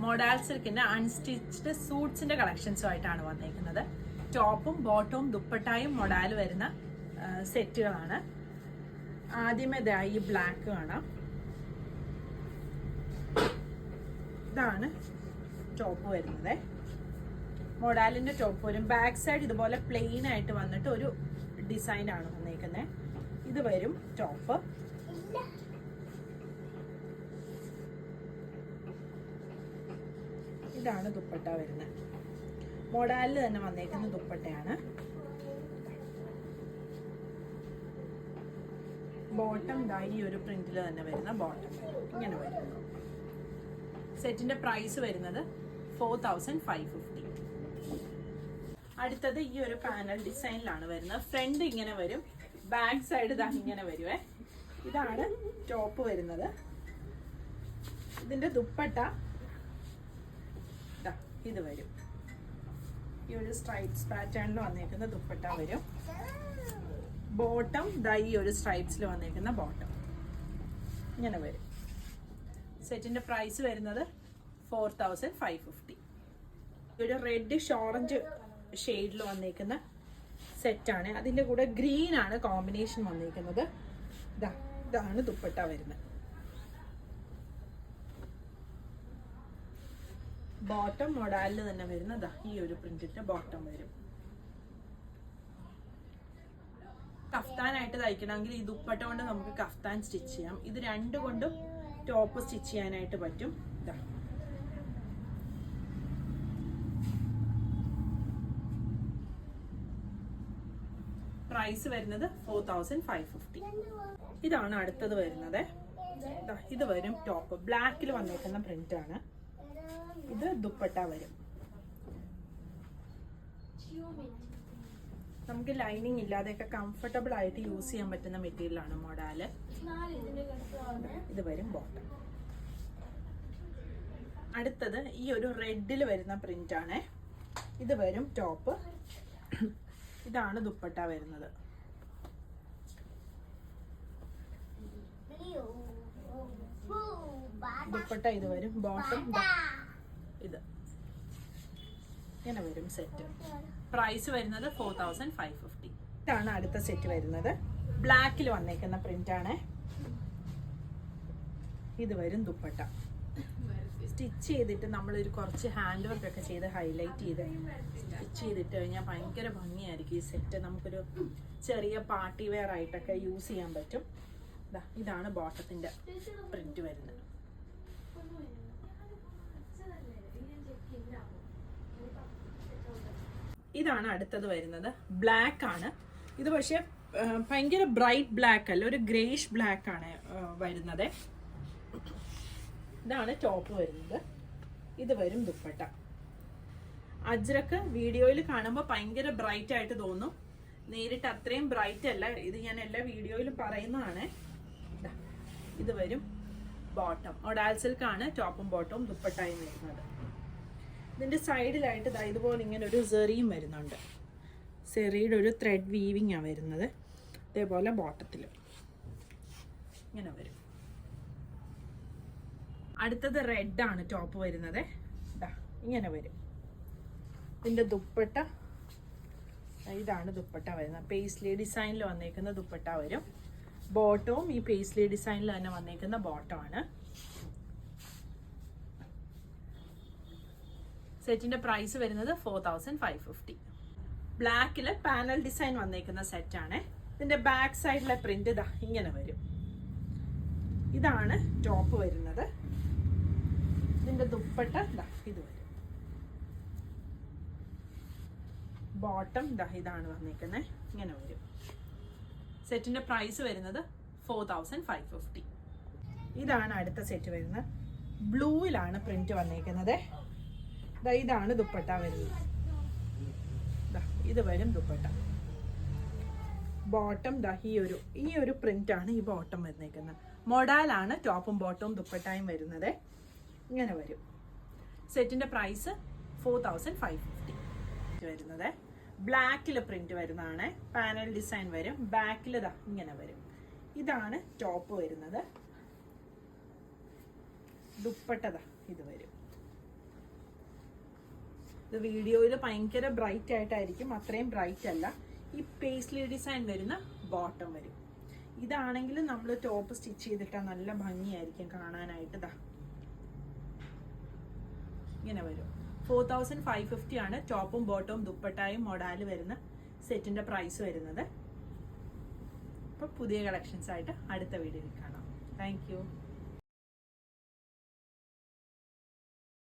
Modal സിൽക്കിന്റെ unstitched സൂട്ട്സിന്റെ കളക്ഷൻസുമായിട്ടാണ് വന്നേക്കുന്നത്. ടോപ്പും ബോട്ടവും ദുപ്പട്ടായും modal വരുന്ന സെറ്റുകളാണ്. ആദ്യമേ ഈ ബ്ലാക്ക് കാണാം. ഇതാണ് ടോപ്പ് വരുന്നത്. മൊഡാലിന്റെ ടോപ്പ് വരും. ബാക്ക് സൈഡ് ഇതുപോലെ പ്ലെയിൻ ആയിട്ട് വന്നിട്ട് ഒരു ഡിസൈൻ ആണ് വന്നേക്കുന്നത്. ഇത് വരും ടോപ്പ്. ഇതാണ് ദുപ്പട്ട വരുന്നത്. മൊഡാലിൽ തന്നെ വന്നേക്കുന്ന ദുപ്പട്ടയാണ്. ബോട്ടം ഈ ഒരു പ്രിന്റിൽ തന്നെ വരുന്ന ബോട്ടം ഇങ്ങനെ വരും. സെറ്റിന്റെ പ്രൈസ് വരുന്നത് 4550. അടുത്തത് ഈ ഒരു പാനൽ ഡിസൈനിലാണ് വരുന്നത്. ഫ്രണ്ട് ഇങ്ങനെ വരും, ബാക്ക് സൈഡ് ഇങ്ങനെ വരുവേ. ഇതാണ് ടോപ്പ് വരുന്നത്. ഇതിന്റെ ദുപ്പട്ട ഇത് വരും. ഈ ഒരു സ്ട്രൈപ്സ് പാറ്റേണിൽ വന്നേക്കുന്ന ദുപ്പട്ട വരും. ബോട്ടം ഈ ഒരു സ്ട്രൈപ്സിൽ വന്നേക്കുന്ന ബോട്ടം ഇങ്ങനെ വരും. സെറ്റിന്റെ പ്രൈസ് വരുന്നത് 4550. ഒരു റെഡിഷ് ഓറഞ്ച് ഷെയ്ഡിൽ വന്നേക്കുന്ന സെറ്റാണ്. അതിന്റെ കൂടെ ഗ്രീൻ ആണ് കോമ്പിനേഷൻ വന്നേക്കുന്നത്. ഇതാണ് ദുപ്പട്ട വരുന്നത്. ബോട്ടം മൊഡാലിൽ തന്നെ വരുന്നത് ഈ ഒരു പ്രിന്റിന്റെ ബോട്ടം വരും. കഫ്താനായിട്ട് തയ്ക്കണമെങ്കിൽ ഈ ദുപ്പട്ട കൊണ്ട് നമുക്ക് കഫ്താൻ സ്റ്റിച്ച് ചെയ്യാം. ഇത് രണ്ടു കൊണ്ടും ടോപ്പ് സ്റ്റിച്ച് ചെയ്യാനായിട്ട് പറ്റും. പ്രൈസ് വരുന്നത് 4550. ഇതാണ് അടുത്തത് വരുന്നത്. ഇത് വരും ടോപ്പ്. ബ്ലാക്കിൽ വന്നേക്കുന്ന പ്രിന്റ് ആണ്. ഇത് ദുപ്പട്ട വരും. നമുക്ക് ലൈനിങ് ഇല്ലാതെയൊക്കെ കംഫർട്ടബിൾ ആയിട്ട് യൂസ് ചെയ്യാൻ പറ്റുന്ന മെറ്റീരിയൽ ആണ് മൊഡാല്. ഇത് വരും ബോട്ടം. അടുത്തത് ഈ ഒരു റെഡിൽ വരുന്ന പ്രിന്റ് ആണ്. ഇത് വരും ടോപ്പ്. ഇതാണ് ദുപ്പട്ട വരുന്നത്. ദുപ്പട്ട ഇത് വരും. ബോട്ടം ഇത് ഇങ്ങനെ വരും സെറ്റ്. പ്രൈസ് വരുന്നത് 4550. ഇതാണ് അടുത്ത സെറ്റ് വരുന്നത്. ബ്ലാക്കിൽ വന്നേക്കുന്ന പ്രിന്റ് ആണ്. ഇത് വരും ദുപ്പട്ട. സ്റ്റിച്ച് ചെയ്തിട്ട് നമ്മളൊരു കുറച്ച് ഹാൻഡ് വർക്ക് ഒക്കെ ചെയ്ത് ഹൈലൈറ്റ് ചെയ്ത് സ്റ്റിച്ച് ചെയ്തിട്ട് കഴിഞ്ഞാൽ ഭയങ്കര ഭംഗിയായിരിക്കും ഈ സെറ്റ്. നമുക്കൊരു ചെറിയ പാർട്ടി വെയർ ആയിട്ടൊക്കെ യൂസ് ചെയ്യാൻ പറ്റും. ഇതാണ് ബോട്ടത്തിന്റെ പ്രിന്റ് വരുന്നത്. ഇതാണ് അടുത്തത് വരുന്നത്. ബ്ലാക്ക് ആണ് ഇത്. പക്ഷെ ഭയങ്കര ബ്രൈറ്റ് ബ്ലാക്ക് അല്ല, ഒരു ഗ്രേഷ് ബ്ലാക്ക് ആണ് വരുന്നത്. ഇതാണ് ടോപ്പ് വരുന്നത്. ഇത് വരും ദുപ്പട്ട. അജ്രക്ക് വീഡിയോയിൽ കാണുമ്പോൾ ഭയങ്കര ബ്രൈറ്റ് ആയിട്ട് തോന്നും. നേരിട്ട് അത്രയും ബ്രൈറ്റ് അല്ല. ഇത് ഞാൻ എല്ലാ വീഡിയോയിലും പറയുന്നതാണ്. ഇത് വരും ബോട്ടം. മൊഡാൽ സിൽക്ക് ആണ് ടോപ്പും ബോട്ടവും ദുപ്പട്ടായും വരുന്നത്. ഇതിന്റെ സൈഡിലായിട്ട് ഇതുപോലെ ഇങ്ങനെ ഒരു സെറിയും വരുന്നുണ്ട്. സെറിയുടെ ഒരു ത്രെഡ് വീവിങ് ആണ് വരുന്നത്. അതേപോലെ ബോട്ടത്തിൽ ഇങ്ങനെ വരും. അടുത്തത് റെഡ് ആണ് ടോപ്പ് വരുന്നത്. ഇങ്ങനെ വരും. ഇതിന്റെ ദുപ്പട്ട ഇതാണ് ദുപ്പട്ട വരുന്നത്. പേസ്ലി ഡിസൈനിൽ വന്നേക്കുന്ന ദുപ്പട്ട വരും. ബോട്ടവും ഈ പേസ്ലി ഡിസൈനിൽ തന്നെ വന്നേക്കുന്ന ബോട്ടമാണ്. സെറ്റിന്റെ പ്രൈസ് വരുന്നത് 4550. ബ്ലാക്കില് പാനൽ ഡിസൈൻ വന്നേക്കുന്ന സെറ്റാണ്. ഇതിന്റെ ബാക്ക് സൈഡിലെ പ്രിന്റ് ഇങ്ങനെ വരും. ഇതാണ് ടോപ്പ് വരുന്നത്. ഇതിന്റെ ദുപ്പട്ട ഇത് വരും. ബോട്ടം ഇതാണ് വന്നേക്കുന്നത്. ഇങ്ങനെ വരും. സെറ്റിന്റെ പ്രൈസ് വരുന്നത് 4550. ഇതാണ് അടുത്ത സെറ്റ് വരുന്നത്. ബ്ലൂയിലാണ് പ്രിന്റ് വന്നേക്കുന്നത്. ഇതാണ് ദുപ്പട്ട വരുന്നത്. ഇത് വരും ദുപ്പട്ട. ബോട്ടം ഈ ഒരു പ്രിന്റ് ആണ് ഈ ബോട്ടം വരുന്നേക്കുന്നത്. മൊഡാലാണ് ടോപ്പും ബോട്ടവും ദുപ്പട്ടായും വരുന്നത്. ഇങ്ങനെ വരും. സെറ്റിന്റെ പ്രൈസ് 4550 വരുന്നത്. ബ്ലാക്കിൽ പ്രിന്റ് വരുന്നതാണ്. പാനൽ ഡിസൈൻ വരും. ബാക്കിൽ ഇങ്ങനെ വരും. ഇതാണ് ടോപ്പ് വരുന്നത്. ദുപ്പട്ട ഇത് വരും. ഇത് വീഡിയോയിൽ ഭയങ്കര ബ്രൈറ്റ് ആയിട്ടായിരിക്കും, അത്രയും ബ്രൈറ്റ് അല്ല. ഈ പേസ്ലി ഡിസൈൻ വരുന്ന ബോട്ടം വരും. ഇതാണെങ്കിൽ നമ്മൾ ടോപ്പ് സ്റ്റിച്ച് ചെയ്തിട്ടാൽ നല്ല ഭംഗിയായിരിക്കും കാണാനായിട്ട്. ഇതാ ഇങ്ങനെ വരും. 4550 ആണ് ടോപ്പും ബോട്ടവും ദുപ്പട്ടായും മൊഡാല് വരുന്ന സെറ്റിന്റെ പ്രൈസ് വരുന്നത്. അപ്പൊ പുതിയ കളക്ഷൻസ് ആയിട്ട് അടുത്ത വീഡിയോയിൽ കാണാം. Thank you.